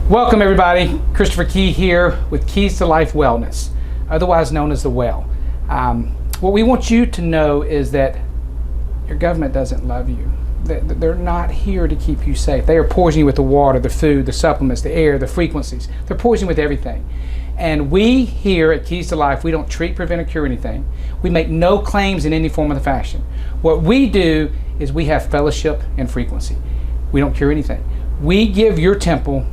Welcome everybody, Christopher Key here with Keys to Life Wellness, otherwise known as The Well. What we want you to know is that your government doesn't love you. They're not here to keep you safe. They are poisoning you with the water, the food, the supplements, the air, the frequencies. They're poisoning with everything. And we here at Keys to Life, we don't treat, prevent, or cure anything. We make no claims in any form of the fashion. What we do is we have fellowship and frequency. We don't cure anything. We give your temple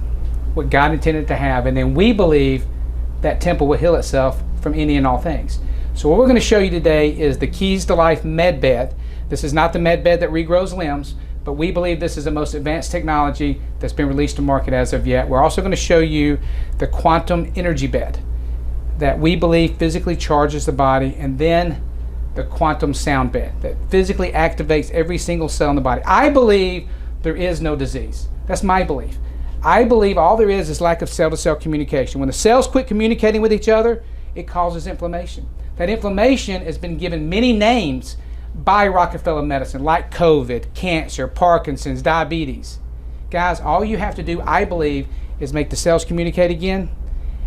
what God intended to have, and then we believe that temple will heal itself from any and all things. So what we're going to show you today is the Keys to Life med bed. This is not the med bed that regrows limbs, but we believe this is the most advanced technology that's been released to market as of yet. We're also going to show you the quantum energy bed that we believe physically charges the body, and then the quantum sound bed that physically activates every single cell in the body. I believe there is no disease. That's my belief. I believe all there is lack of cell-to-cell communication. When the cells quit communicating with each other, it causes inflammation. That inflammation has been given many names by Rockefeller medicine, like COVID, cancer, Parkinson's, diabetes. Guys, all you have to do, I believe, is make the cells communicate again,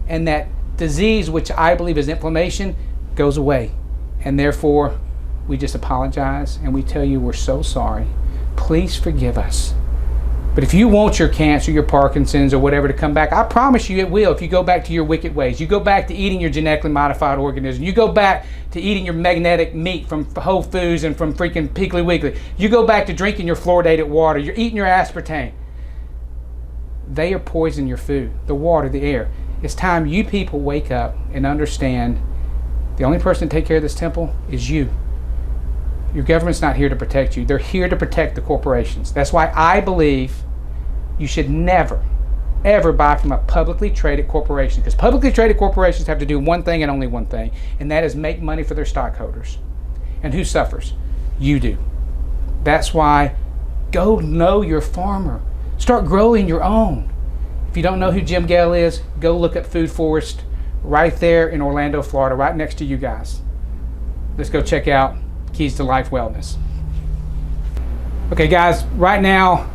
and that disease, which I believe is inflammation, goes away. And therefore, we just apologize and we tell you we're so sorry. Please forgive us. But if you want your cancer, your Parkinson's, or whatever to come back, I promise you it will if you go back to your wicked ways. You go back to eating your genetically modified organism. You go back to eating your magnetic meat from Whole Foods and from freaking Piggly Wiggly. You go back to drinking your fluoridated water. You're eating your aspartame. They are poisoning your food, the water, the air. It's time you people wake up and understand the only person to take care of this temple is you. Your government's not here to protect you. They're here to protect the corporations. That's why I believe you should never, ever buy from a publicly traded corporation, because publicly traded corporations have to do one thing and only one thing, and that is make money for their stockholders. And who suffers? You do. That's why go know your farmer. Start growing your own. If you don't know who Jim Gale is, go look up Food Forest right there in Orlando, Florida, right next to you guys. Let's go check out Keys to Life Wellness. Okay guys, right now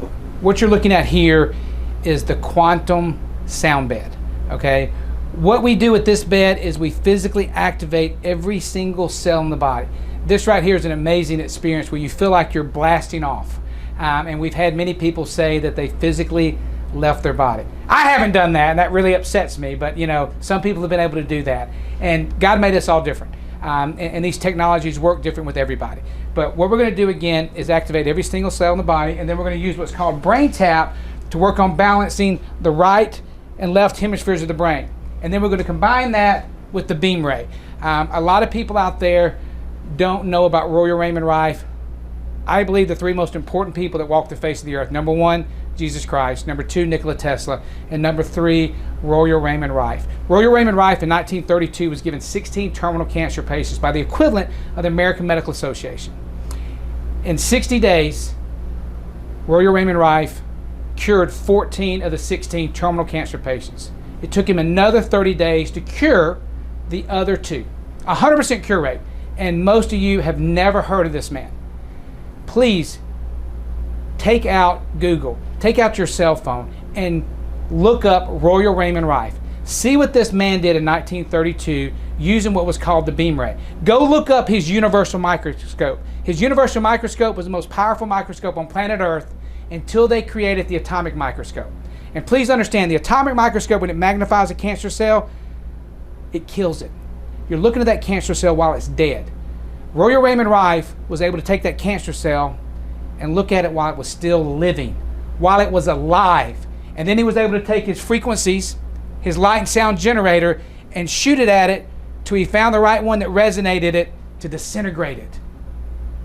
what you're looking at here is the quantum sound bed. Okay, what we do with this bed is we physically activate every single cell in the body. This right here is an amazing experience where you feel like you're blasting off, and we've had many people say that they physically left their body. I haven't done that, and that really upsets me, but you know, some people have been able to do that, and God made us all different. And these technologies work different with everybody. But what we're going to do again is activate every single cell in the body, and then we're going to use what's called brain tap to work on balancing the right and left hemispheres of the brain. And then we're going to combine that with the beam ray. A lot of people out there don't know about Royal Raymond Rife. I believe the three most important people that walk the face of the earth: number one, Jesus Christ; number two, Nikola Tesla; and number three, Royal Raymond Rife. Royal Raymond Rife in 1932 was given 16 terminal cancer patients by the equivalent of the American Medical Association. In 60 days, Royal Raymond Rife cured 14 of the 16 terminal cancer patients. It took him another 30 days to cure the other two. 100% cure rate. And most of you have never heard of this man. Please take out Google, take out your cell phone, and look up Royal Raymond Rife. See what this man did in 1932 using what was called the beam ray. Go look up his universal microscope. His universal microscope was the most powerful microscope on planet Earth until they created the atomic microscope. And please understand, the atomic microscope, when it magnifies a cancer cell, it kills it. You're looking at that cancer cell while it's dead. Royal Raymond Rife was able to take that cancer cell and look at it while it was still living, while it was alive. And then he was able to take his frequencies, his light and sound generator, and shoot it at it till he found the right one that resonated it to disintegrate it.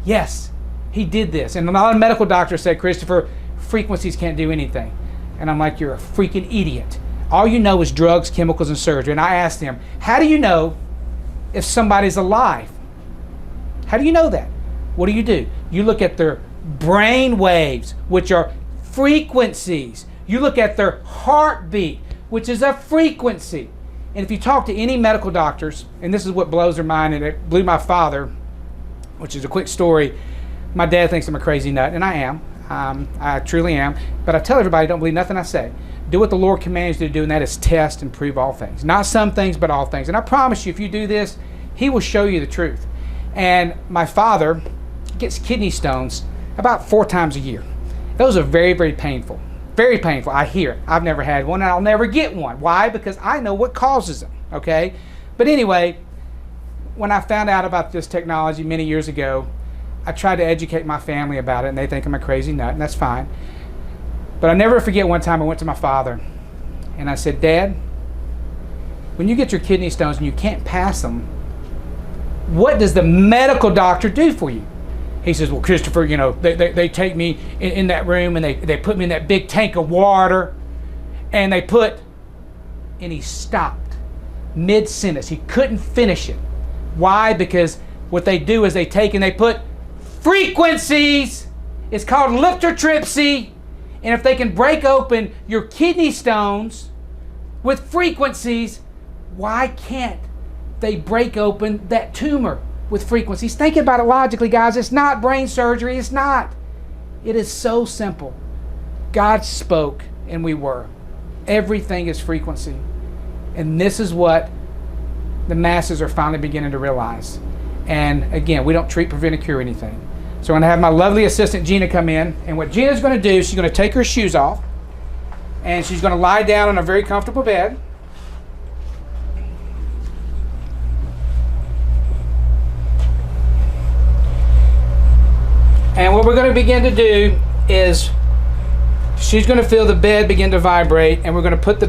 Yes, he did this. And a lot of medical doctors said, Christopher, frequencies can't do anything. And I'm like, you're a freaking idiot. All you know is drugs, chemicals, and surgery. And I asked him, how do you know if somebody's alive? How do you know that? What do? You look at their brain waves, which are frequencies. You look at their heartbeat, which is a frequency. And if you talk to any medical doctors, and this is what blows their mind, and it blew my father, which is a quick story. My dad thinks I'm a crazy nut, and I am. I truly am. But I tell everybody, don't believe nothing I say. Do what the Lord commands you to do, and that is test and prove all things. Not some things, but all things. And I promise you, if you do this, He will show you the truth. And my father gets kidney stones about 4 times a year. Those are very, very painful. Very painful. I hear it. I've never had one, and I'll never get one. Why? Because I know what causes them, okay? But anyway, when I found out about this technology many years ago, I tried to educate my family about it, and they think I'm a crazy nut, and that's fine. But I'll never forget one time I went to my father, and I said, Dad, when you get your kidney stones and you can't pass them, what does the medical doctor do for you? He says, well, Christopher, you know, they take me in that room and they put me in that big tank of water and he stopped mid-sentence. He couldn't finish it. Why? Because what they do is they take and they put frequencies. It's called lithotripsy. And if they can break open your kidney stones with frequencies, why can't they break open that tumor with frequencies? Think about it logically, guys. It's not brain surgery. It's not. It is so simple. God spoke and we were. Everything is frequency. And this is what the masses are finally beginning to realize. And again, we don't treat, prevent, or cure anything. So I'm going to have my lovely assistant Gina come in. And what Gina's going to do, she's going to take her shoes off. And she's going to lie down on a very comfortable bed. And what we're going to begin to do is she's going to feel the bed begin to vibrate, and we're going to put the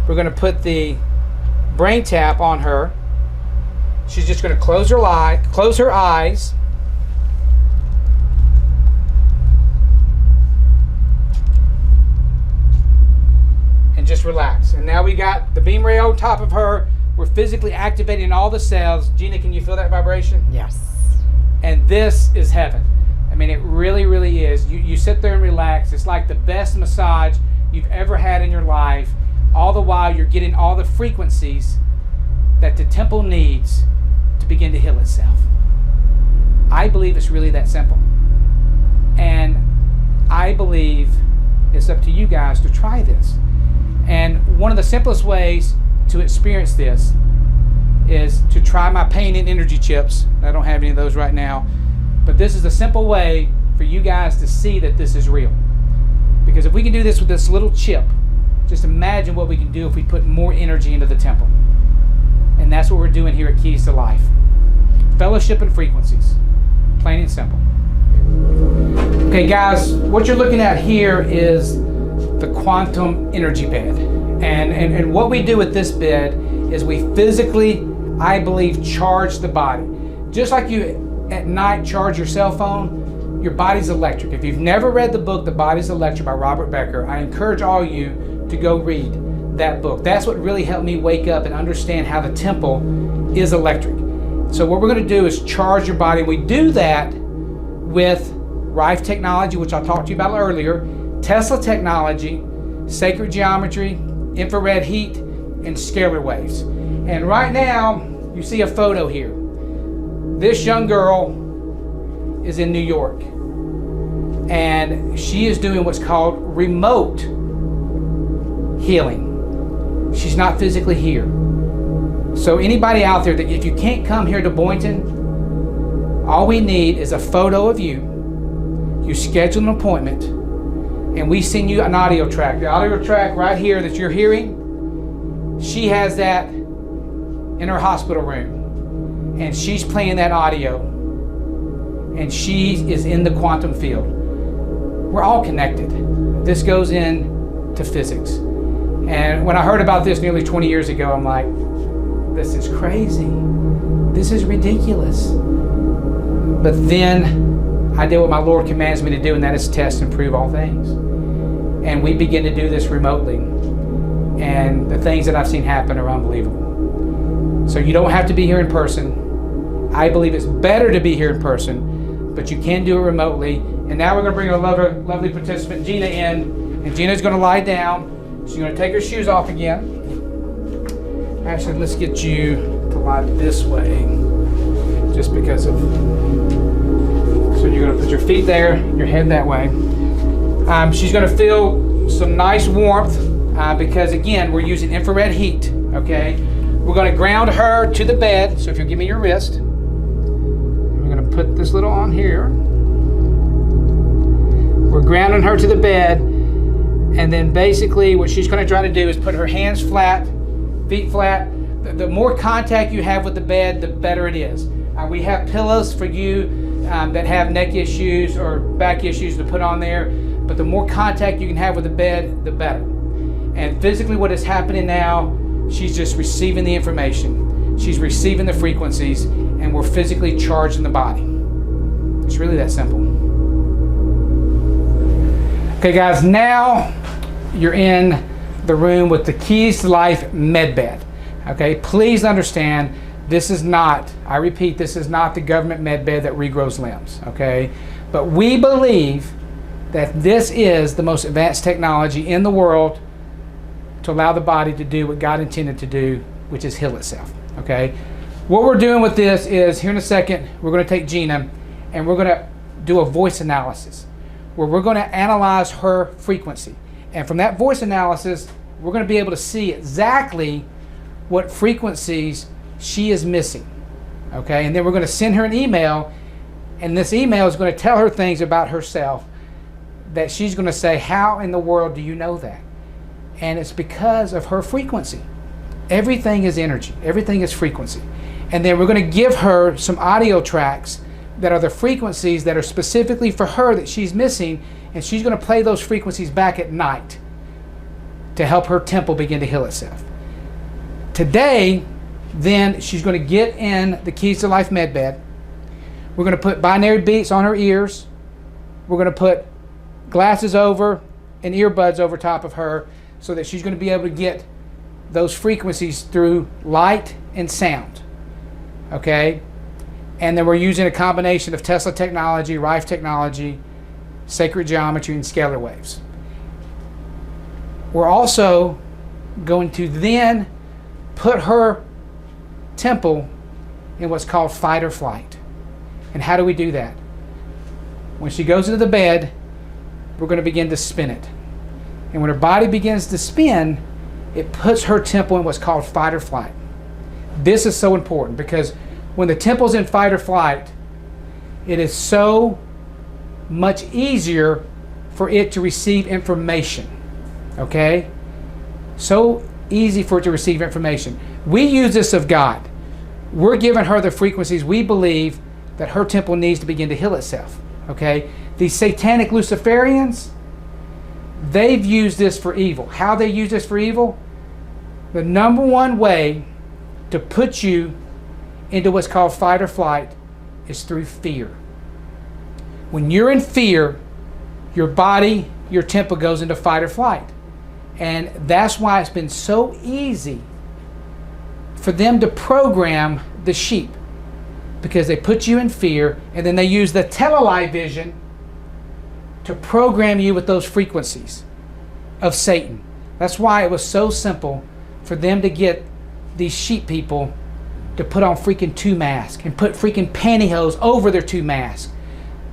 we're going to put the brain tap on her. She's just going to close her eyes. And just relax. And now we got the beam ray on top of her. We're physically activating all the cells. Gina, can you feel that vibration? Yes. And this is heaven. I mean, it really, really is. You sit there and relax. It's like the best massage you've ever had in your life. All the while, you're getting all the frequencies that the temple needs to begin to heal itself. I believe it's really that simple. And I believe it's up to you guys to try this. And one of the simplest ways to experience this is to try my pain and energy chips. I don't have any of those right now, but this is a simple way for you guys to see that this is real. Because if we can do this with this little chip, just imagine what we can do if we put more energy into the temple. And that's what we're doing here at Keys to Life. Fellowship and frequencies. Plain and simple. Okay, guys, what you're looking at here is the quantum energy bed. And what we do with this bed is we physically, I believe, charge the body. Just like you at night charge your cell phone, your body's electric. If you've never read the book, The Body's Electric by Robert Becker, I encourage all you to go read that book. That's what really helped me wake up and understand how the temple is electric. So what we're going to do is charge your body. We do that with Rife technology, which I talked to you about earlier, Tesla technology, sacred geometry, infrared heat, and scalar waves. And right now, you see a photo here. This young girl is in New York, and she is doing what's called remote healing. She's not physically here. So anybody out there, that if you can't come here to Boynton, all we need is a photo of you. You schedule an appointment, and we send you an audio track. The audio track right here that you're hearing, she has that in her hospital room. and she's playing that audio, and she is in the quantum field. We're all connected. This goes into physics. And when I heard about this nearly 20 years ago, I'm like, this is crazy. This is ridiculous. But then I did what my Lord commands me to do, and that is test and prove all things. And we begin to do this remotely. And the things that I've seen happen are unbelievable. So you don't have to be here in person. I believe it's better to be here in person, but you can do it remotely. And now we're going to bring our lovely participant, Gina, in. And Gina's going to lie down. She's going to take her shoes off again. Actually, let's get you to lie this way, just because of... So you're going to put your feet there, your head that way. She's going to feel some nice warmth because, again, we're using infrared heat, okay? We're going to ground her to the bed. So if you'll give me your wrist. We're going to put this little on here. We're grounding her to the bed. And then basically what she's going to try to do is put her hands flat, feet flat. The more contact you have with the bed, the better it is. We have pillows for you that have neck issues or back issues to put on there. But the more contact you can have with the bed, the better. And physically what is happening now, she's just receiving the information. She's receiving the frequencies, and we're physically charging the body. It's really that simple. Okay guys, now you're in the room with the Keys to Life med bed. Okay, please understand, this is not, I repeat, this is not the government med bed that regrows limbs, okay? But we believe that this is the most advanced technology in the world to allow the body to do what God intended to do, which is heal itself, okay? What we're doing with this is, here in a second, we're going to take Gina and we're going to do a voice analysis where we're going to analyze her frequency. And from that voice analysis, we're going to be able to see exactly what frequencies she is missing, okay? And then we're going to send her an email, and this email is going to tell her things about herself that she's going to say, how in the world do you know that? And it's because of her frequency. Everything is energy. Everything is frequency. And then we're going to give her some audio tracks that are the frequencies that are specifically for her that she's missing, and she's going to play those frequencies back at night to help her temple begin to heal itself. Today, then, she's going to get in the Keys to Life med bed. We're going to put binary beats on her ears. We're going to put glasses over and earbuds over top of her so that she's going to be able to get those frequencies through light and sound. Okay? And then we're using a combination of Tesla technology, Rife technology, sacred geometry, and scalar waves. We're also going to then put her temple in what's called fight or flight. And how do we do that? When she goes into the bed, we're going to begin to spin it. And when her body begins to spin, it puts her temple in what's called fight or flight. This is so important because when the temple's in fight or flight, it is so much easier for it to receive information. Okay? So easy for it to receive information. We use this of God. We're giving her the frequencies we believe that her temple needs to begin to heal itself. Okay? These satanic Luciferians, they've used this for evil. How they use this for evil? The number one way to put you into what's called fight or flight is through fear. When you're in fear, your body, your temple goes into fight or flight. And that's why it's been so easy for them to program the sheep, because they put you in fear, and then they use the teleli vision to program you with those frequencies of Satan. That's why it was so simple for them to get these sheep people to put on freaking 2 masks and put freaking pantyhose over their 2 masks,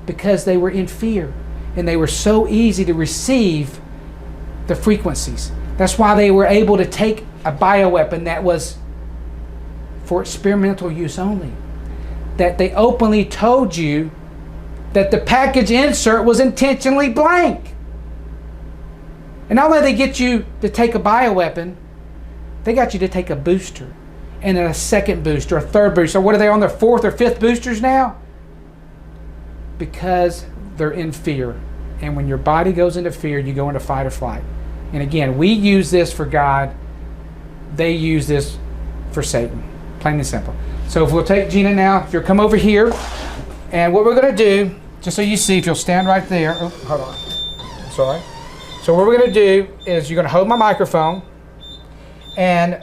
because they were in fear and they were so easy to receive the frequencies. That's why they were able to take a bioweapon that was for experimental use only. That they openly told you that the package insert was intentionally blank. And not only did they get you to take a bioweapon, they got you to take a booster. and then a second booster, a third booster. What are they on their fourth or fifth boosters now? Because they're in fear. And when your body goes into fear, you go into fight or flight. And again, we use this for God. They use this for Satan. Plain and simple. So if we'll take Gina now, if you'll come over here, and what we're going to do, just so you see, if you'll stand right there. Oh, hold on. I'm sorry. So what we're going to do is you're going to hold my microphone, and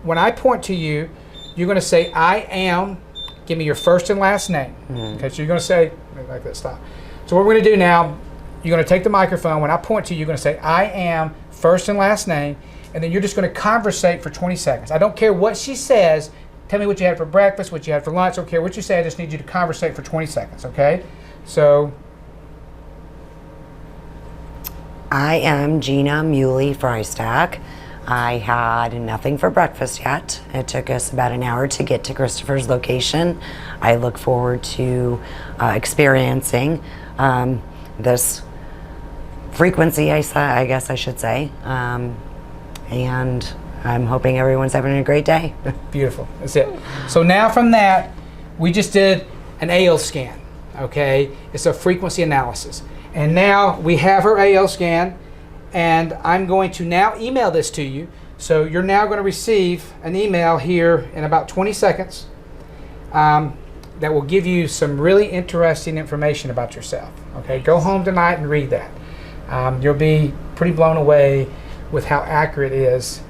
when I point to you, you're going to say, I am, give me your first and last name. Okay, so you're going to say, like that, stop. So what we're going to do now, you're going to take the microphone. When I point to you, you're going to say, I am, first and last name, and then you're just going to conversate for 20 seconds. I don't care what she says. Tell me what you had for breakfast, what you had for lunch. I don't care what you say. I just need you to conversate for 20 seconds, okay? So. I am Gina Muley Frystack. I had nothing for breakfast yet. It took us about an hour to get to Christopher's location. I look forward to experiencing this frequency, I guess I should say. And I'm hoping everyone's having a great day. Beautiful. That's it. So now from that, we just did an AL scan, okay? It's a frequency analysis. And now we have her AL scan, and I'm going to now email this to you. So you're now going to receive an email here in about 20 seconds that will give you some really interesting information about yourself. Okay, go home tonight and read that. You'll be pretty blown away with how accurate it is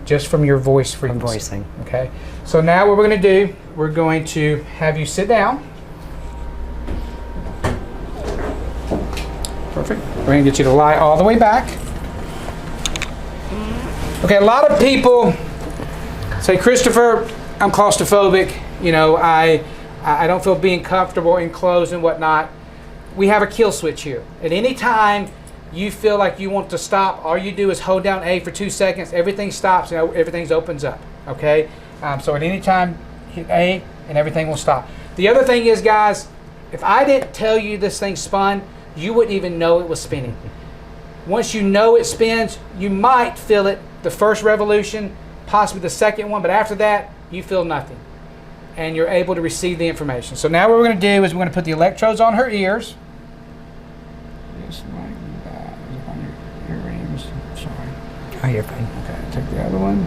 just from your voice frequency. From voicing. Okay, so now what we're going to do, we're going to have you sit down. Perfect. We're going to get you to lie all the way back. Okay, a lot of people say, Christopher, I'm claustrophobic. You know, I don't feel being comfortable enclosed and whatnot. We have a kill switch here. At any time you feel like you want to stop, all you do is hold down A for 2 seconds. Everything stops and everything opens up. Okay? So at any time, hit A and everything will stop. The other thing is, guys, if I didn't tell you this thing spun, you wouldn't even know it was spinning. Once you know it spins, you might feel it the first revolution, possibly the second one, but after that, you feel nothing. And you're able to receive the information. So now what we're going to do is we're going to put the electrodes on her ears. Just like that. On your earrings. Sorry. Oh, you're fine. Okay, take the other one.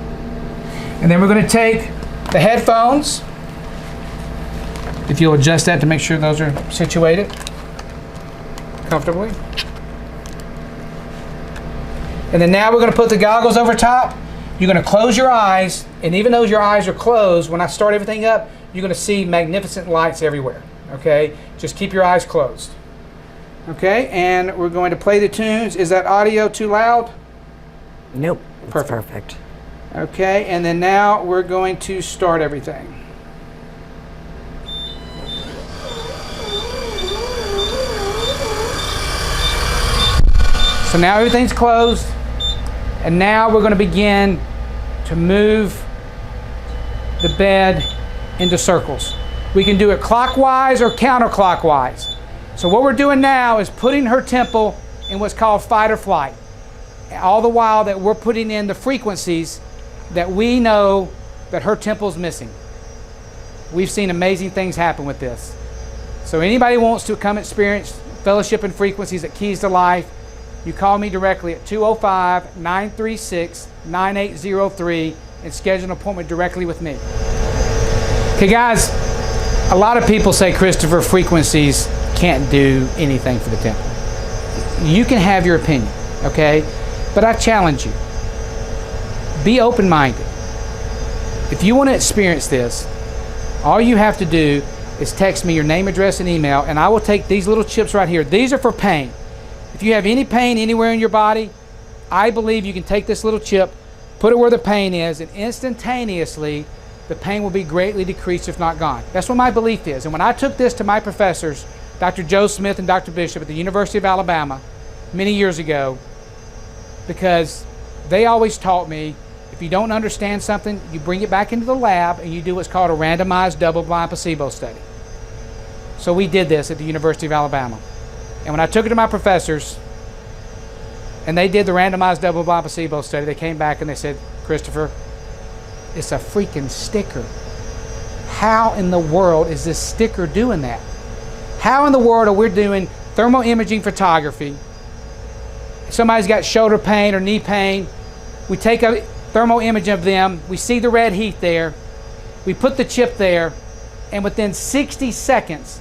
And then we're going to take the headphones. If you'll adjust that to make sure those are situated comfortably. And then now we're going to put the goggles over top. You're going to close your eyes, and even though your eyes are closed, when I start everything up, you're going to see magnificent lights everywhere. Okay? Just keep your eyes closed. Okay? And we're going to play the tunes. Is that audio too loud? Nope. It's perfect. Okay, and then now we're going to start everything. So now everything's closed, and now we're going to begin to move the bed into circles. We can do it clockwise or counterclockwise. So what we're doing now is putting her temple in what's called fight or flight. All the while that we're putting in the frequencies that we know that her temple's missing. We've seen amazing things happen with this. So anybody wants to come experience fellowship and frequencies at Keys to Life, you call me directly at 205-936-9803 and schedule an appointment directly with me. Okay, guys, a lot of people say, Christopher, frequencies can't do anything for the temple. You can have your opinion, okay? But I challenge you. Be open-minded. If you want to experience this, all you have to do is text me your name, address, and email, and I will take these little chips right here. These are for pain. If you have any pain anywhere in your body, I believe you can take this little chip, put it where the pain is, and instantaneously the pain will be greatly decreased, if not gone. That's what my belief is. And when I took this to my professors, Dr. Joe Smith and Dr. Bishop at the University of Alabama many years ago, because they always taught me, if you don't understand something, you bring it back into the lab and you do what's called a randomized double-blind placebo study. So we did this at the University of Alabama. And when I took it to my professors, and they did the randomized double-blind placebo study, they came back and they said, Christopher, It's a freaking sticker. How in the world is this sticker doing that? How in the world are we doing thermal imaging photography? Somebody's got shoulder pain or knee pain. We take a thermal image of them. We see the red heat there. We put the chip there. And within 60 seconds,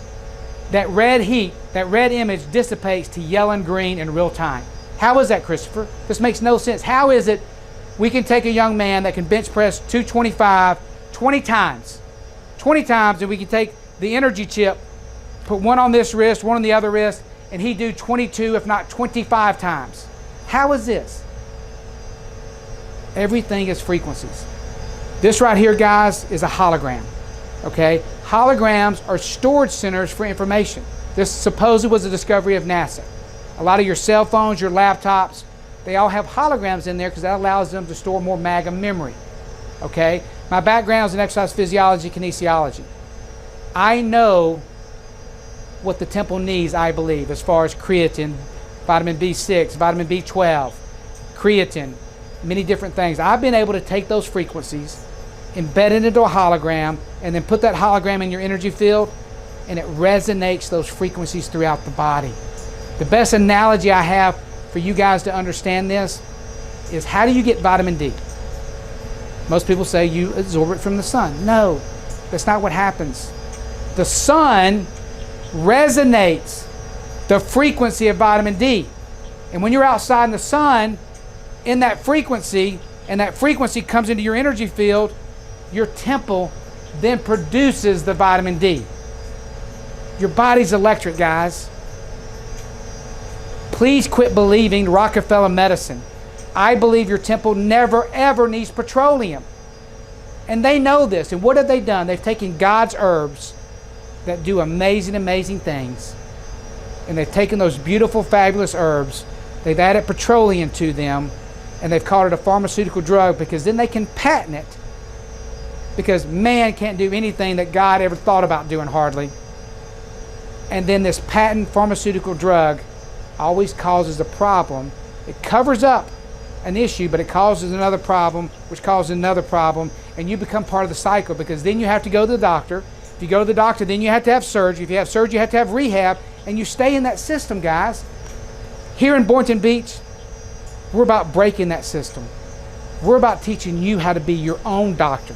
that red heat, that red image dissipates to yellow and green in real time. How is that, Christopher? This makes no sense. How is it we can take a young man that can bench press 225 20 times, and we can take the energy chip, put one on this wrist, one on the other wrist, and he do 22, if not 25 times. How is this? Everything is frequencies. This right here, guys, is a hologram. Okay? Holograms are storage centers for information. This supposedly was a discovery of NASA. A lot of your cell phones, your laptops, they all have holograms in there because that allows them to store more MAGA memory. Okay? My background is in exercise physiology, kinesiology. I know what the temple needs, I believe, as far as creatine, vitamin B6, vitamin B12, creatine, many different things. I've been able to take those frequencies, embed it into a hologram, and then put that hologram in your energy field, and it resonates those frequencies throughout the body. The best analogy I have for you guys to understand this is, how do you get vitamin D? Most people say you absorb it from the sun. No, that's not what happens. The sun resonates the frequency of vitamin D. And when you're outside in the sun, in that frequency, and that frequency comes into your energy field, your temple then produces the vitamin D. Your body's electric, guys. Please quit believing Rockefeller medicine. I believe your temple never ever needs petroleum. And they know this. And what have they done? They've taken God's herbs that do amazing, amazing things. And they've taken those beautiful, fabulous herbs. They've added petroleum to them. And they've called it a pharmaceutical drug, because then they can patent it. Because man can't do anything that God ever thought about doing, hardly. And then this patent pharmaceutical drug always causes a problem. It covers up an issue, but it causes another problem, which causes another problem, and you become part of the cycle, because then you have to go to the doctor. If you go to the doctor, then you have to have surgery. If you have surgery, you have to have rehab, and you stay in that system, guys. Here in Boynton Beach, we're about breaking that system. We're about teaching you how to be your own doctor.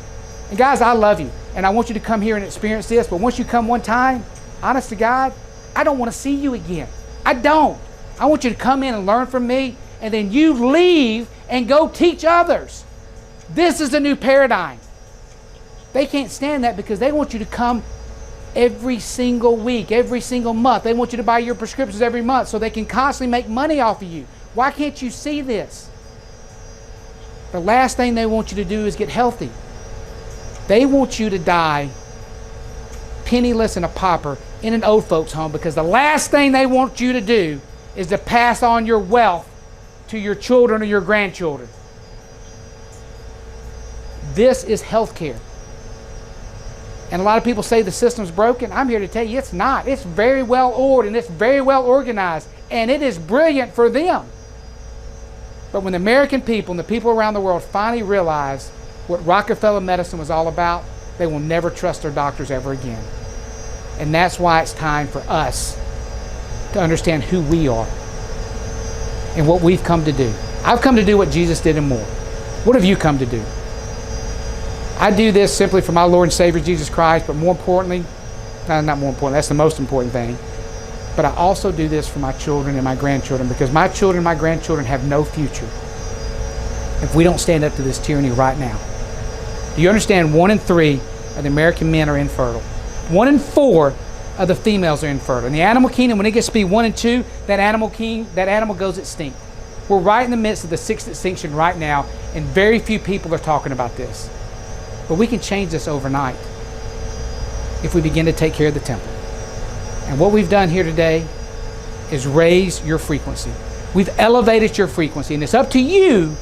And guys, I love you, and I want you to come here and experience this, but once you come one time, honest to God, I don't want to see you again. I don't. I want you to come in and learn from me, and then you leave and go teach others. This is a new paradigm. They can't stand that, because they want you to come every single week, every single month. They want you to buy your prescriptions every month so they can constantly make money off of you. Why can't you see this? The last thing they want you to do is get healthy. They want you to die penniless and a pauper in an old folks home, because the last thing they want you to do is to pass on your wealth to your children or your grandchildren. This is healthcare. And a lot of people say the system's broken. I'm here to tell you it's not. It's very well ordered, and it's very well organized, and it is brilliant for them. But when the American people and the people around the world finally realize what Rockefeller medicine was all about, they will never trust their doctors ever again. And that's why it's time for us to understand who we are and what we've come to do. I've come to do what Jesus did and more. What have you come to do? I do this simply for my Lord and Savior Jesus Christ, but more importantly, not more important, that's the most important thing, but I also do this for my children and my grandchildren, because my children and my grandchildren have no future if we don't stand up to this tyranny right now. Do you understand? 1 in 3 of the American men are infertile. 1 in 4 of the females are infertile. In the animal kingdom, when it gets to be 1 and 2, that animal goes extinct. We're right in the midst of the 6th extinction right now, and very few people are talking about this. But we can change this overnight if we begin to take care of the temple. And what we've done here today is raise your frequency. We've elevated your frequency, and it's up to you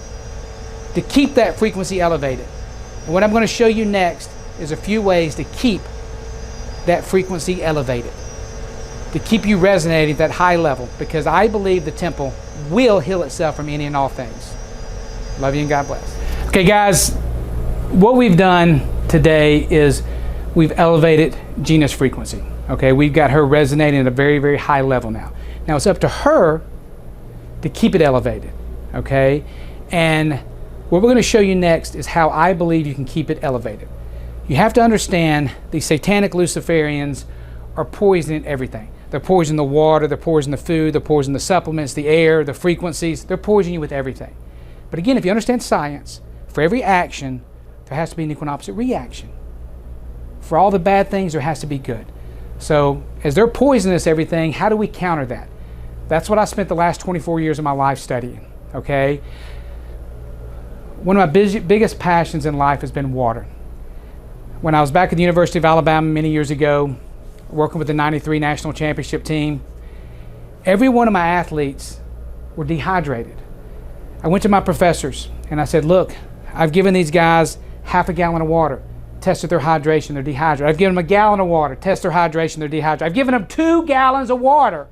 to keep that frequency elevated. And what I'm going to show you next is a few ways to keep that frequency elevated, to keep you resonating at that high level, because I believe the temple will heal itself from any and all things. Love you and God bless. Okay, guys, What we've done today is we've elevated Gina's frequency. Okay, we've got her resonating at a very, very high level now. Now it's up to her to keep it elevated. Okay, and what we're going to show you next is how I believe you can keep it elevated. You have to understand these satanic Luciferians are poisoning everything. They're poisoning the water, they're poisoning the food, they're poisoning the supplements, the air, the frequencies. They're poisoning you with everything. But again, if you understand science, for every action, there has to be an equal and opposite reaction. For all the bad things, there has to be good. So as they're poisoning us everything, how do we counter that? That's what I spent the last 24 years of my life studying. Okay? One of my biggest passions in life has been water. When I was back at the University of Alabama many years ago, working with the '93 national championship team, every one of my athletes were dehydrated. I went to my professors and I said, look, I've given these guys half a gallon of water, tested their hydration, they're dehydrated. I've given them a gallon of water, test their hydration, they're dehydrated. I've given them 2 gallons of water,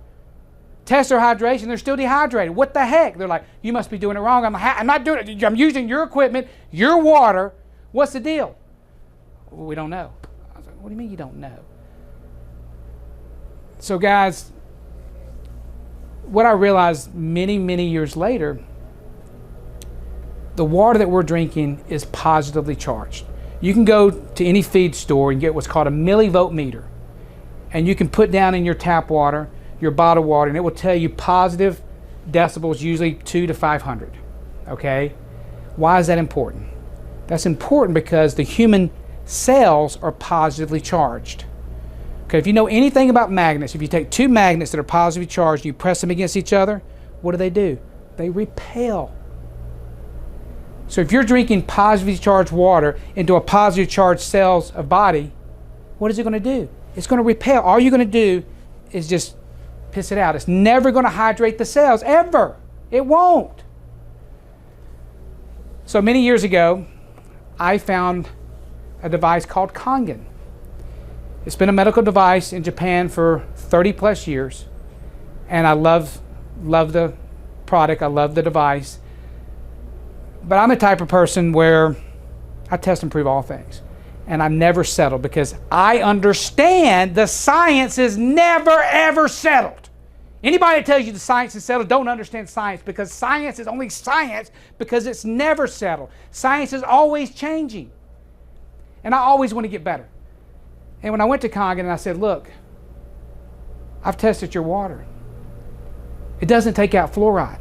test their hydration, they're still dehydrated. What the heck? They're like, you must be doing it wrong. I'm not doing it. I'm using your equipment, your water. What's the deal? Well, we don't know. I was like, what do you mean you don't know? So guys, what I realized many, many years later, the water that we're drinking is positively charged. You can go to any feed store and get what's called a millivolt meter. And you can put down in your tap water, your bottled water, and it will tell you positive decibels, usually 2 to 500. Okay? Why is that important? That's important because the human cells are positively charged. Okay, if you know anything about magnets, if you take 2 magnets that are positively charged and you press them against each other, what do? They repel. So if you're drinking positively charged water into a positively charged cells of body, what is it going to do? It's going to repel. All you're going to do is just piss it out. It's never going to hydrate the cells, ever. It won't. So many years ago, I found a device called Kangen. It's been a medical device in Japan for 30 plus years, and I love the product, I love the device. But I'm the type of person where I test and prove all things. And I've never settled because I understand the science is never ever settled. Anybody that tells you the science is settled don't understand science, because science is only science because it's never settled. Science is always changing. And I always want to get better. And when I went to Kangen and I said, look, I've tested your water. It doesn't take out fluoride.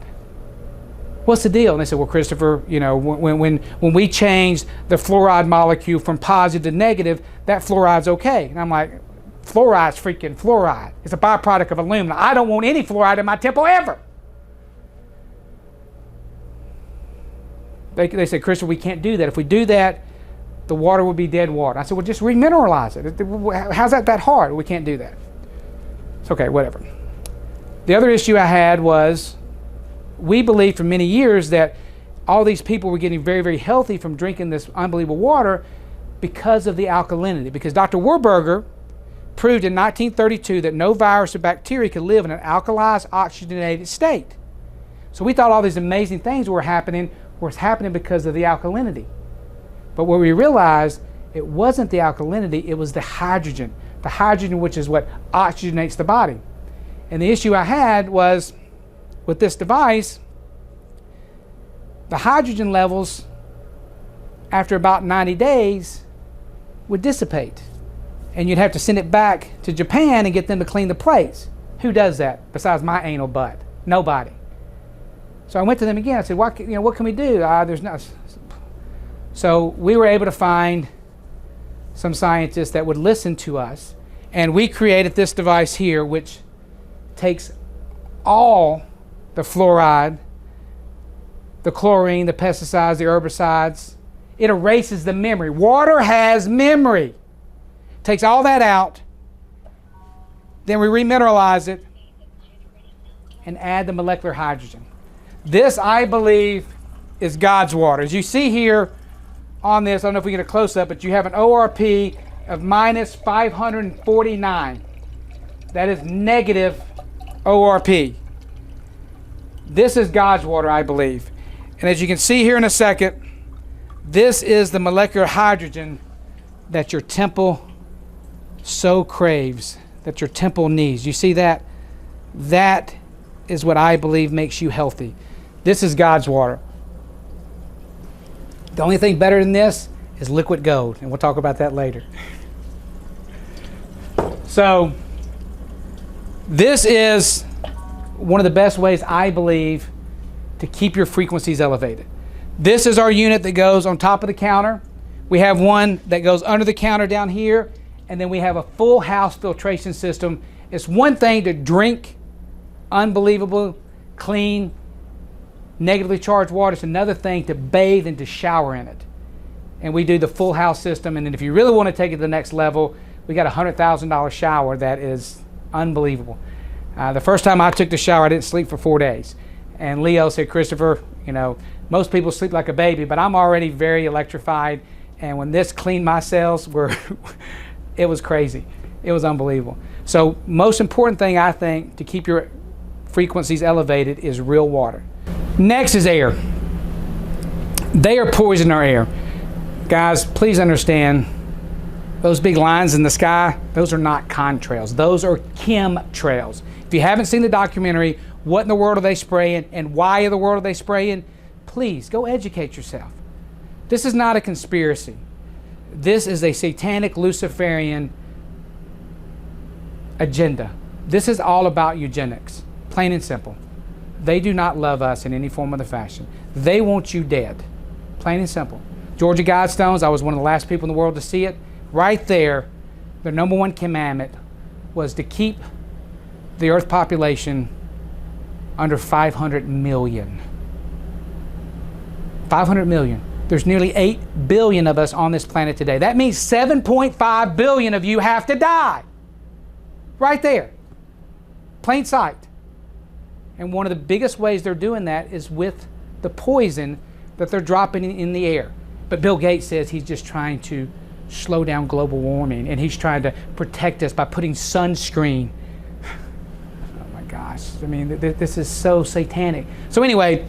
What's the deal? And they said, well, Christopher, you know, when we changed the fluoride molecule from positive to negative, that fluoride's okay. And I'm like, fluoride's freaking fluoride. It's a byproduct of aluminum. I don't want any fluoride in my temple ever. They said, Christopher, we can't do that. If we do that, the water will be dead water. I said, well, just remineralize it. How's that hard? We can't do that. It's okay, whatever. The other issue I had was, we believed for many years that all these people were getting very, very healthy from drinking this unbelievable water because of the alkalinity. Because Dr. Warburger proved in 1932 that no virus or bacteria could live in an alkalized, oxygenated state. So we thought all these amazing things were happening because of the alkalinity. But what we realized, it wasn't the alkalinity, it was the hydrogen. The hydrogen, which is what oxygenates the body. And the issue I had was, with this device, the hydrogen levels after about 90 days would dissipate. And you'd have to send it back to Japan and get them to clean the plates. Who does that besides my anal butt? Nobody. So I went to them again. I said, what can we do? There's no. So we were able to find some scientists that would listen to us. And we created this device here, which takes all the fluoride, the chlorine, the pesticides, the herbicides. It erases the memory. Water has memory. Takes all that out. Then we remineralize it and add the molecular hydrogen. This, I believe, is God's water. As you see here on this, I don't know if we get a close-up, but you have an ORP of minus 549. That is negative ORP. This is God's water, I believe. And as you can see here in a second, This is the molecular hydrogen that your temple so craves, that your temple needs. You see that? That is what I believe makes you healthy. This is God's water. The only thing better than this is liquid gold, and we'll talk about that later. So, this is one of the best ways, I believe, to keep your frequencies elevated. This is our unit that goes on top of the counter. We have one that goes under the counter down here, and then we have a full house filtration system. It's one thing to drink unbelievable, clean, negatively charged water. It's another thing to bathe and to shower in it. And we do the full house system, and then if you really want to take it to the next level, we got a $100,000 shower that is unbelievable. The first time I took the shower, I didn't sleep for 4 days. And Leo said, Christopher, you know, most people sleep like a baby, but I'm already very electrified. And when this cleaned my cells, it was crazy. It was unbelievable. So most important thing, I think, to keep your frequencies elevated is real water. Next is air. They are poisoning our air. Guys, please understand, those big lines in the sky, those are not contrails. Those are chemtrails. If you haven't seen the documentary, what in the world are they spraying and why in the world are they spraying, please go educate yourself. This is not a conspiracy. This is a satanic Luciferian agenda. This is all about eugenics, plain and simple. They do not love us in any form of the fashion. They want you dead, plain and simple. Georgia Guidestones, I was one of the last people in the world to see it. Right there, their number one commandment was to keep the earth population under 500 million. 500 million. There's nearly 8 billion of us on this planet today. That means 7.5 billion of you have to die. Right there. Plain sight. And one of the biggest ways they're doing that is with the poison that they're dropping in the air. But Bill Gates says he's just trying to slow down global warming, and he's trying to protect us by putting sunscreen. Oh my gosh. I mean, this is so satanic. So anyway,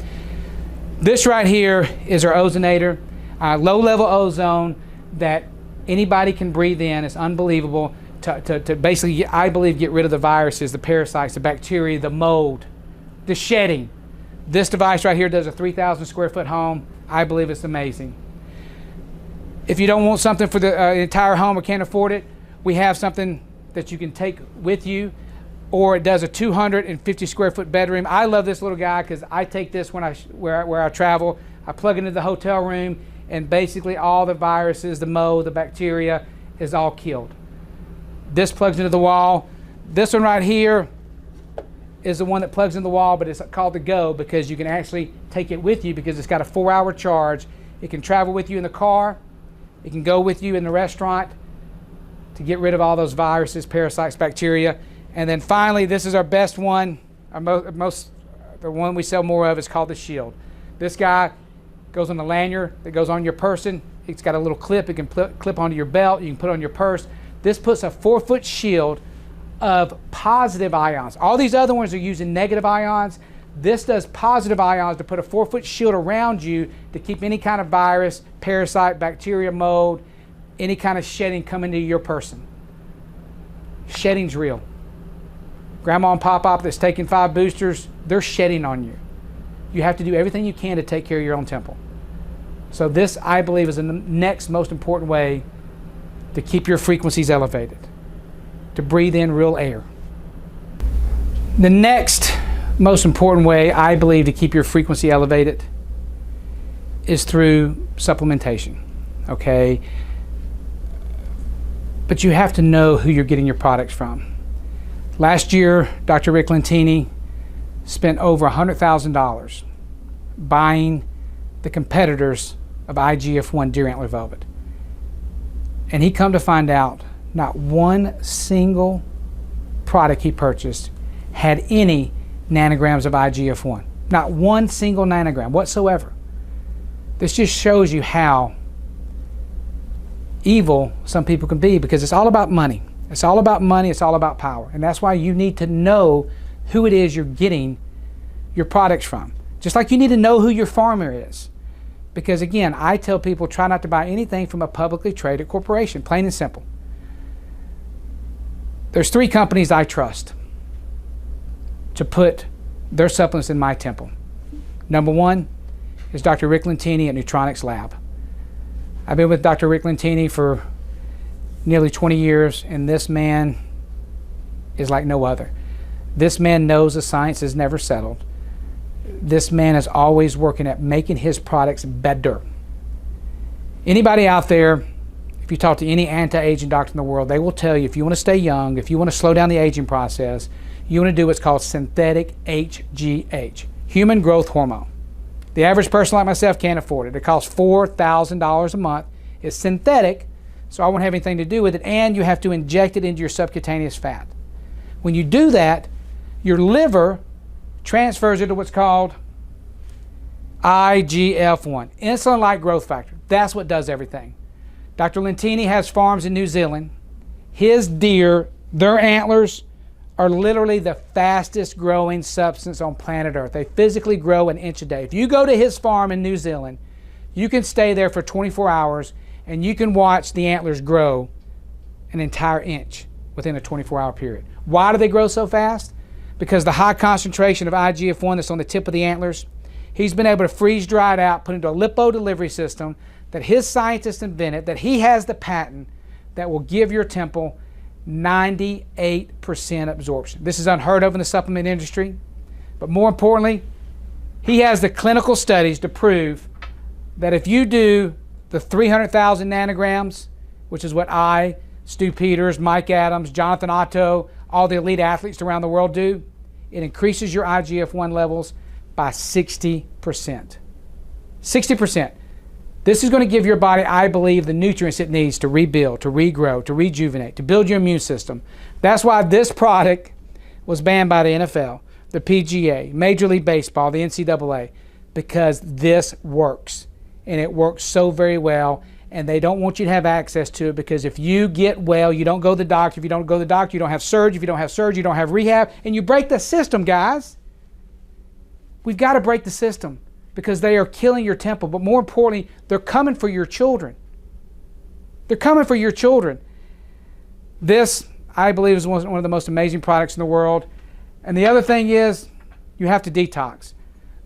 this right here is our ozonator, low-level ozone that anybody can breathe in. It's unbelievable to basically, I believe, get rid of the viruses, the parasites, the bacteria, the mold, the shedding. This device right here does a 3,000 square foot home. I believe it's amazing. If you don't want something for the entire home or can't afford it, we have something that you can take with you, or it does a 250 square foot bedroom. I love this little guy because I take this when where I travel. I plug it into the hotel room, and basically all the viruses, the mold, the bacteria is all killed. This plugs into the wall. This one right here is the one that plugs in the wall, but it's called the Go because you can actually take it with you because it's got a 4-hour charge. It can travel with you in the car. It can go with you in the restaurant to get rid of all those viruses, parasites, bacteria. And then finally, this is our best one. The one we sell more of is called the Shield. This guy goes on the lanyard that goes on your person. It's got a little clip. It can clip onto your belt. You can put it on your purse. This puts a 4-foot shield of positive ions. All these other ones are using negative ions. This does positive ions to put a 4-foot shield around you to keep any kind of virus, parasite, bacteria, mold, any kind of shedding coming to your person. Shedding's real. Grandma and Pop-Pop that's taking 5 boosters, they're shedding on you. You have to do everything you can to take care of your own temple. So this, I believe, is the next most important way to keep your frequencies elevated, to breathe in real air. The next most important way, I believe, to keep your frequency elevated is through supplementation, okay? But you have to know who you're getting your products from. Last year, Dr. Rick Lentini spent over $100,000 buying the competitors of IGF-1 deer antler velvet. And he come to find out not one single product he purchased had any nanograms of IGF-1. Not one single nanogram whatsoever. This just shows you how evil some people can be, because it's all about money. It's all about money, it's all about power. And that's why you need to know who it is you're getting your products from. Just like you need to know who your farmer is. Because again, I tell people try not to buy anything from a publicly traded corporation, plain and simple. There's 3 companies I trust to put their supplements in my temple. Number 1 is Dr. Rick Lentini at Neutronics Lab. I've been with Dr. Rick Lentini for nearly 20 years, and this man is like no other. This man knows the science is never settled. This man is always working at making his products better. Anybody out there, if you talk to any anti-aging doctor in the world, they will tell you if you want to stay young, if you want to slow down the aging process, you want to do what's called synthetic HGH, human growth hormone. The average person like myself can't afford it. It costs $4,000 a month. It's synthetic, so I won't have anything to do with it, and you have to inject it into your subcutaneous fat. When you do that, your liver transfers it to what's called IGF-1, insulin-like growth factor. That's what does everything. Dr. Lentini has farms in New Zealand. His deer, their antlers, are literally the fastest growing substance on planet Earth. They physically grow an inch a day. If you go to his farm in New Zealand, you can stay there for 24 hours and you can watch the antlers grow an entire inch within a 24-hour period. Why do they grow so fast? Because the high concentration of IGF-1 that's on the tip of the antlers, he's been able to freeze dry it out, put into a lipo delivery system that his scientists invented, that he has the patent that will give your temple 98% absorption. This is unheard of in the supplement industry, but more importantly, he has the clinical studies to prove that if you do the 300,000 nanograms, which is what I, Stu Peters, Mike Adams, Jonathan Otto, all the elite athletes around the world do, it increases your IGF-1 levels by 60%. 60%. This is going to give your body, I believe, the nutrients it needs to rebuild, to regrow, to rejuvenate, to build your immune system. That's why this product was banned by the NFL, the PGA, Major League Baseball, the NCAA, because this works. And it works so very well. And they don't want you to have access to it because if you get well, you don't go to the doctor. If you don't go to the doctor, you don't have surgery. If you don't have surgery, you don't have rehab. And you break the system, guys. We've got to break the system because they are killing your temple. But more importantly, they're coming for your children. They're coming for your children. This, I believe, is one of the most amazing products in the world. And the other thing is you have to detox.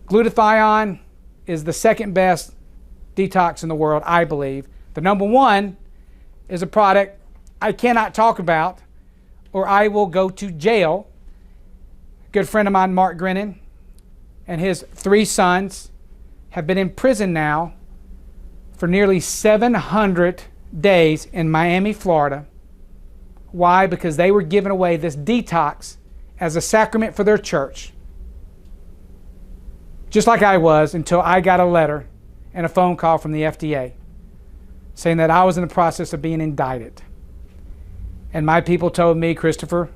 Glutathione is the second best detox in the world, I believe. The number one is a product I cannot talk about or I will go to jail. A good friend of mine, Mark Grennan, and his 3 sons have been in prison now for nearly 700 days in Miami, Florida. Why? Because they were giving away this detox as a sacrament for their church. Just like I was until I got a letter and a phone call from the FDA saying that I was in the process of being indicted. And my people told me, Christopher,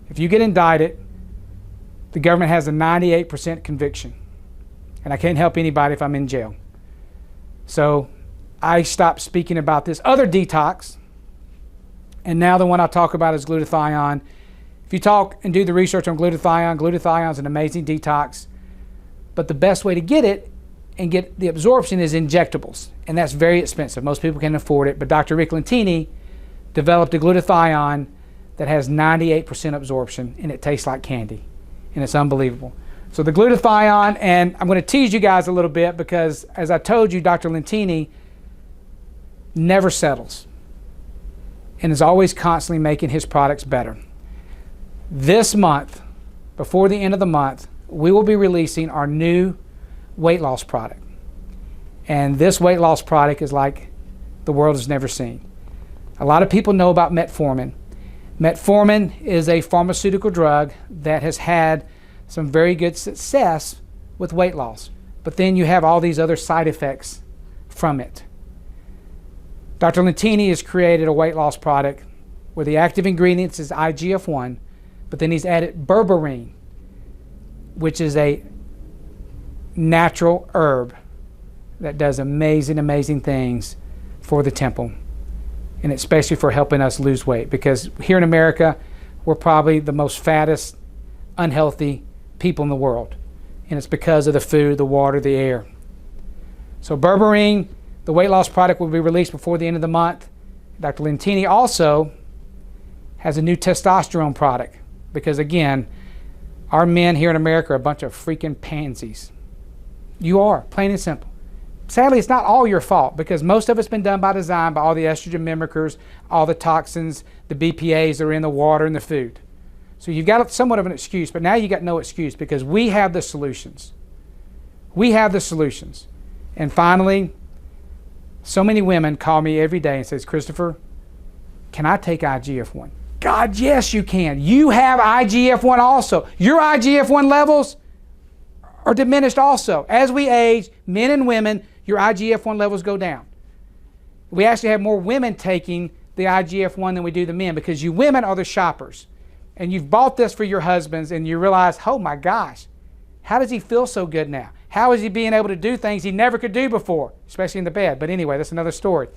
if you get indicted, the government has a 98% conviction. And I can't help anybody if I'm in jail. So I stopped speaking about this other detox. And now the one I'll talk about is glutathione. If you talk and do the research on glutathione, glutathione is an amazing detox. But the best way to get it and get the absorption is injectables. And that's very expensive. Most people can't afford it. But Dr. Rick Lentini developed a glutathione that has 98% absorption, and it tastes like candy. And it's unbelievable. So the glutathione, and I'm going to tease you guys a little bit because, as I told you, Dr. Lentini never settles and is always constantly making his products better. This month, before the end of the month, we will be releasing our new weight loss product. And this weight loss product is like the world has never seen. A lot of people know about metformin. Metformin is a pharmaceutical drug that has had some very good success with weight loss. But then you have all these other side effects from it. Dr. Lentini has created a weight loss product where the active ingredients is IGF-1, but then he's added berberine, which is a natural herb that does amazing, amazing things for the temple, and especially for helping us lose weight, because here in America, we're probably the most fattest, unhealthy people in the world, and it's because of the food, the water, the air. So berberine, the weight loss product, will be released before the end of the month. Dr. Lentini also has a new testosterone product because, again, our men here in America are a bunch of freaking pansies. You are, plain and simple. Sadly, it's not all your fault because most of it's been done by design by all the estrogen mimickers, all the toxins, the BPAs that are in the water and the food. So you've got somewhat of an excuse, but now you got no excuse because we have the solutions. We have the solutions. And finally, so many women call me every day and says, Christopher, can I take IGF-1? God, yes, you can. You have IGF-1 also. Your IGF-1 levels are diminished also. As we age, men and women, your IGF-1 levels go down. We actually have more women taking the IGF-1 than we do the men because you women are the shoppers. And you've bought this for your husbands and you realize, oh my gosh, how does he feel so good now? How is he being able to do things he never could do before, especially in the bed? But anyway, that's another story.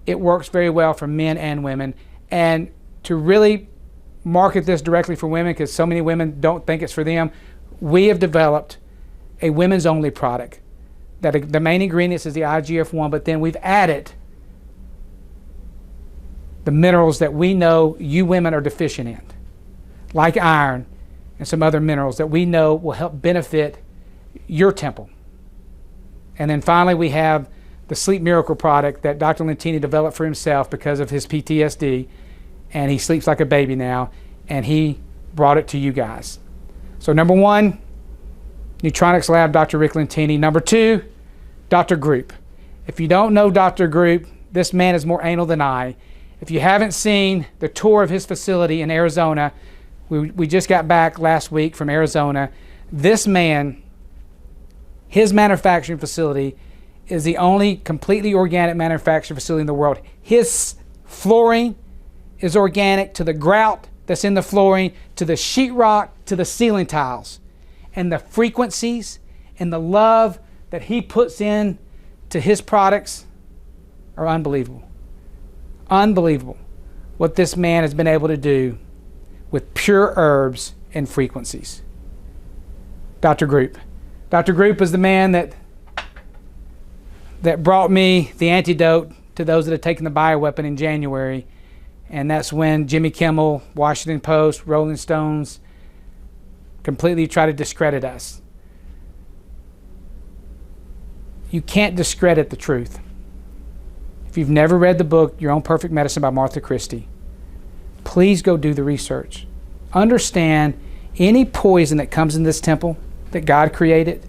It works very well for men and women. And to really market this directly for women, because so many women don't think it's for them, we have developed a women's only product. That the main ingredients is the IGF-1, but then we've added the minerals that we know you women are deficient in, like iron and some other minerals that we know will help benefit your temple. And then finally we have the Sleep Miracle product that Dr. Lentini developed for himself because of his PTSD, and he sleeps like a baby now, and he brought it to you guys. So number one, Neutronics Lab, Dr. Rick Lentini. Number two, Dr. Group. If you don't know Dr. Group, this man is more anal than I. If you haven't seen the tour of his facility in Arizona, we just got back last week from Arizona. This man, his manufacturing facility is the only completely organic manufacturing facility in the world. His flooring is organic to the grout that's in the flooring, to the sheetrock, to the ceiling tiles. And the frequencies and the love that he puts in to his products are unbelievable. Unbelievable what this man has been able to do with pure herbs and frequencies. Dr. Group. Dr. Group is the man that brought me the antidote to those that had taken the bioweapon in January. And that's when Jimmy Kimmel, Washington Post, Rolling Stones completely tried to discredit us. You can't discredit the truth. If you've never read the book, Your Own Perfect Medicine by Martha Christie, please go do the research. Understand any poison that comes in this temple that God created,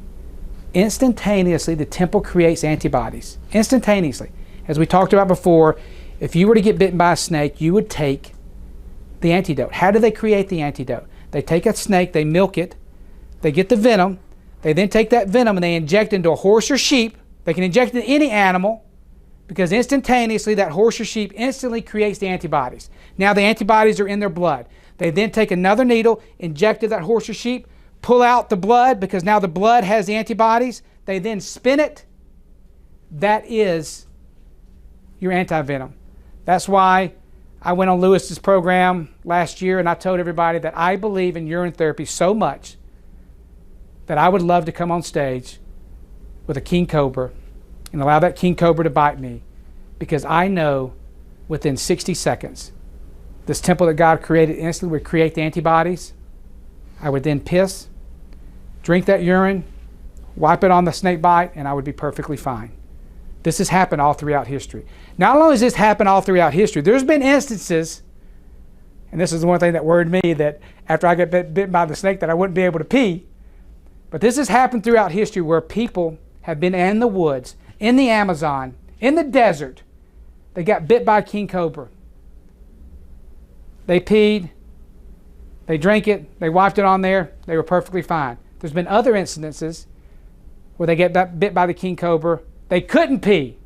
instantaneously the temple creates antibodies. Instantaneously. As we talked about before, if you were to get bitten by a snake, you would take the antidote. How do they create the antidote? They take a snake, they milk it, they get the venom, they then take that venom and they inject it into a horse or sheep. They can inject it into any animal, because instantaneously that horse or sheep instantly creates the antibodies. Now the antibodies are in their blood. They then take another needle, inject that horse or sheep, pull out the blood because now the blood has the antibodies. They then spin it. That is your antivenom. That's why I went on Lewis's program last year and I told everybody that I believe in urine therapy so much that I would love to come on stage with a king cobra and allow that king cobra to bite me, because I know within 60 seconds this temple that God created instantly would create the antibodies. I would then piss, drink that urine, wipe it on the snake bite, and I would be perfectly fine. This has happened all throughout history. Not only has this happened all throughout history, there's been instances, and this is the one thing that worried me, that after I got bitten by the snake that I wouldn't be able to pee. But this has happened throughout history where people have been in the woods, in the Amazon, in the desert. They got bit by a king cobra. They peed, they drank it, they wiped it on there, they were perfectly fine. There's been other incidences where they get bit by the king cobra. They couldn't pee.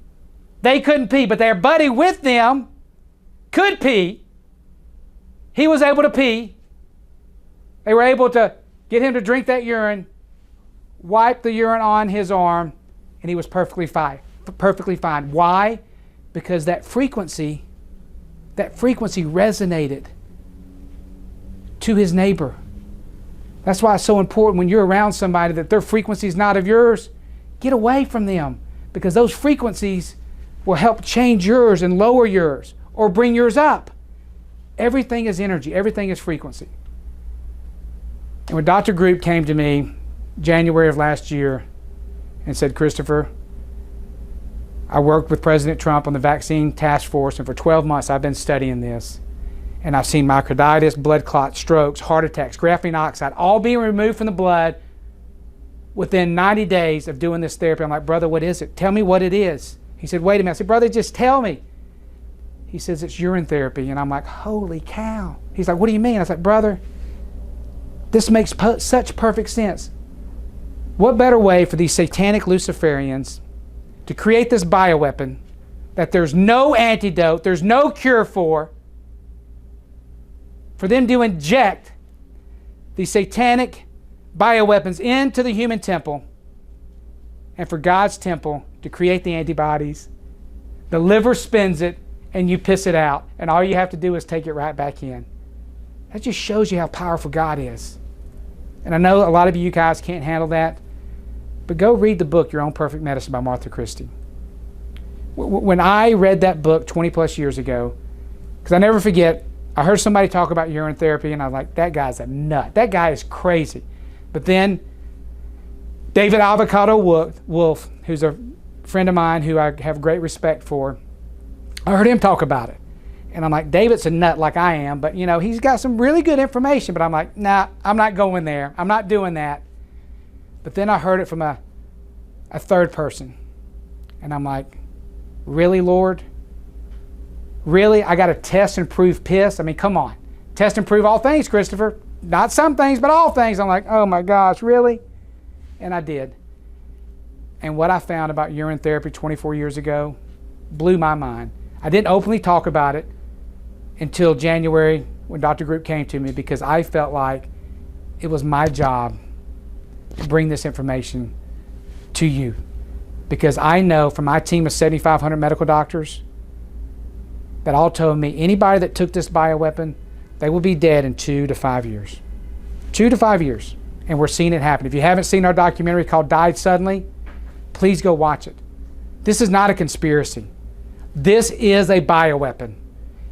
They couldn't pee, but their buddy with them could pee. He was able to pee. They were able to get him to drink that urine, wipe the urine on his arm, and he was perfectly fine. Perfectly fine. Why? Because that frequency resonated to his neighbor. That's why it's so important when you're around somebody that their frequency is not of yours. Get away from them, because those frequencies will help change yours and lower yours or bring yours up. Everything is energy. Everything is frequency. And when Dr. Group came to me January of last year and said, Christopher, I worked with President Trump on the vaccine task force, and for 12 months I've been studying this. And I've seen myocarditis, blood clots, strokes, heart attacks, graphene oxide, all being removed from the blood within 90 days of doing this therapy. I'm like, brother, what is it? Tell me what it is. He said, wait a minute. I said, brother, just tell me. He says, it's urine therapy. And I'm like, holy cow. He's like, what do you mean? I said, brother, this makes such perfect sense. What better way for these satanic Luciferians to create this bioweapon that there's no antidote, there's no cure for them to inject these satanic bioweapons into the human temple, and for God's temple to create the antibodies. The liver spins it and you piss it out, and all you have to do is take it right back in. That just shows you how powerful God is. And I know a lot of you guys can't handle that, but go read the book Your Own Perfect Medicine by Martha Christie. When I read that book 20 plus years ago, because I never forget, I heard somebody talk about urine therapy, and I was like, that guy's a nut. That guy is crazy. But then David Avocado Wolf, who's a friend of mine who I have great respect for, I heard him talk about it. And I'm like, David's a nut like I am, but you know, he's got some really good information. But I'm like, nah, I'm not going there. I'm not doing that. But then I heard it from a third person. And I'm like, really, Lord? Really? I got to test and prove piss? I mean, come on. Test and prove all things, Christopher. Not some things, but all things. I'm like, oh my gosh, really? And I did. And what I found about urine therapy 24 years ago blew my mind. I didn't openly talk about it until January when Dr. Group came to me, because I felt like it was my job to bring this information to you. Because I know from my team of 7,500 medical doctors that all told me anybody that took this bioweapon, they will be dead in 2 to 5 years. 2 to 5 years. And we're seeing it happen. If you haven't seen our documentary called Died Suddenly, please go watch it. This is not a conspiracy. This is a bioweapon.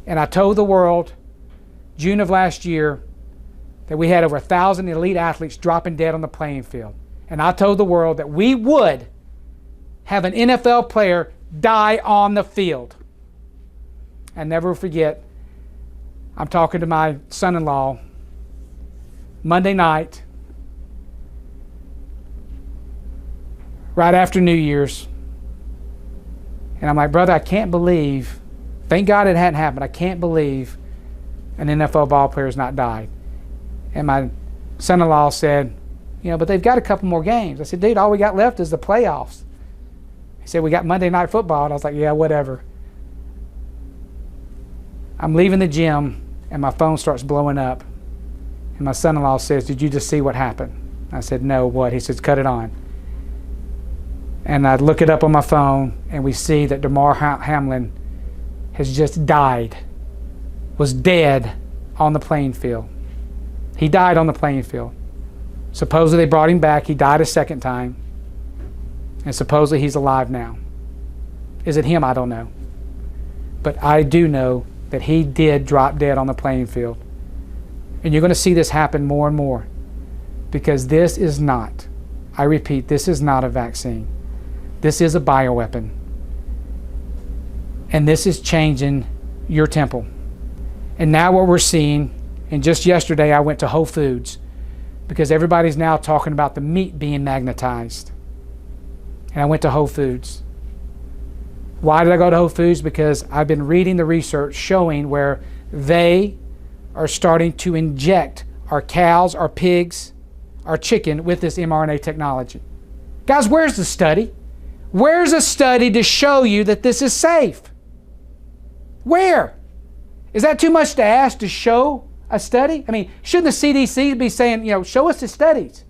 And I told the world, June of last year, that we had over 1,000 elite athletes dropping dead on the playing field. And I told the world that we would have an NFL player die on the field. And never forget, I'm talking to my son-in-law Monday night, right after New Year's. And I'm like, brother, I can't believe, thank God it hadn't happened, I can't believe an NFL ball player has not died. And my son-in-law said, you know, but they've got a couple more games. I said, dude, all we got left is the playoffs. He said, we got Monday Night Football. And I was like, yeah, whatever. I'm leaving the gym, and my phone starts blowing up. And my son-in-law says, did you just see what happened? I said, no, what? He says, cut it on. And I look it up on my phone, and we see that Damar Hamlin has just died, was dead on the playing field. He died on the playing field. Supposedly they brought him back. He died a second time. And supposedly he's alive now. Is it him? I don't know. But I do know that he did drop dead on the playing field. And you're going to see this happen more and more. Because this is not, I repeat, this is not a vaccine. This is a bioweapon. And this is changing your temple. And now what we're seeing, and just yesterday I went to Whole Foods, because everybody's now talking about the meat being magnetized. And I went to Whole Foods. Why did I go to Whole Foods? Because I've been reading the research showing where they are starting to inject our cows, our pigs, our chicken with this mRNA technology. Guys, where's the study? Where's a study to show you that this is safe? Where? Is that too much to ask to show a study? I mean, shouldn't the CDC be saying, you know, show us the studies?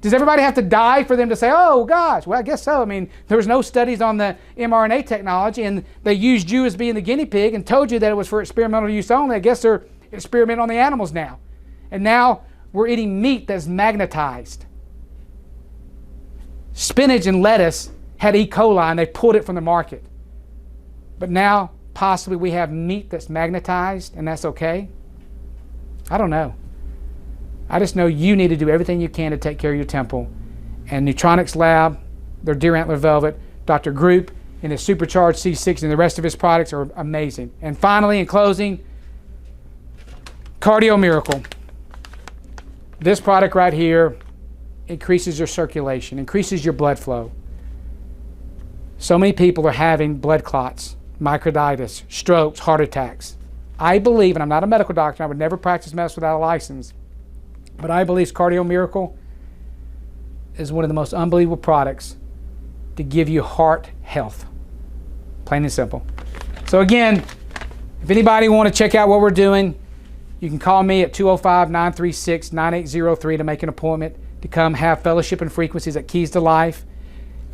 Does everybody have to die for them to say, oh gosh, well I guess so. I mean, there was no studies on the mRNA technology, and they used you as being the guinea pig and told you that it was for experimental use only. I guess they're experimenting on the animals now. And now we're eating meat that's magnetized. Spinach and lettuce had E. coli and they pulled it from the market. But now, possibly we have meat that's magnetized and that's okay? I don't know. I just know you need to do everything you can to take care of your temple. And Neutronics Lab, their deer antler velvet, Dr. Group and his supercharged C6 and the rest of his products are amazing. And finally, in closing, Cardio Miracle. This product right here increases your circulation, increases your blood flow. So many people are having blood clots, myocarditis, strokes, heart attacks. I believe, and I'm not a medical doctor, I would never practice medicine without a license, but I believe Cardio Miracle is one of the most unbelievable products to give you heart health. Plain and simple. So again, if anybody want to check out what we're doing, you can call me at 205-936-9803 to make an appointment to come have fellowship and frequencies at Keys to Life.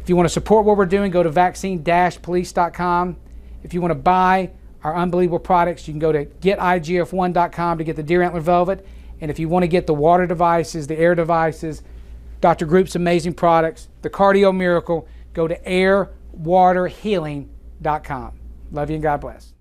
If you want to support what we're doing, go to vaccine-police.com. If you want to buy our unbelievable products, you can go to getigf1.com to get the deer antler velvet. And if you want to get the water devices, the air devices, Dr. Group's amazing products, the Cardio Miracle, go to airwaterhealing.com. Love you and God bless.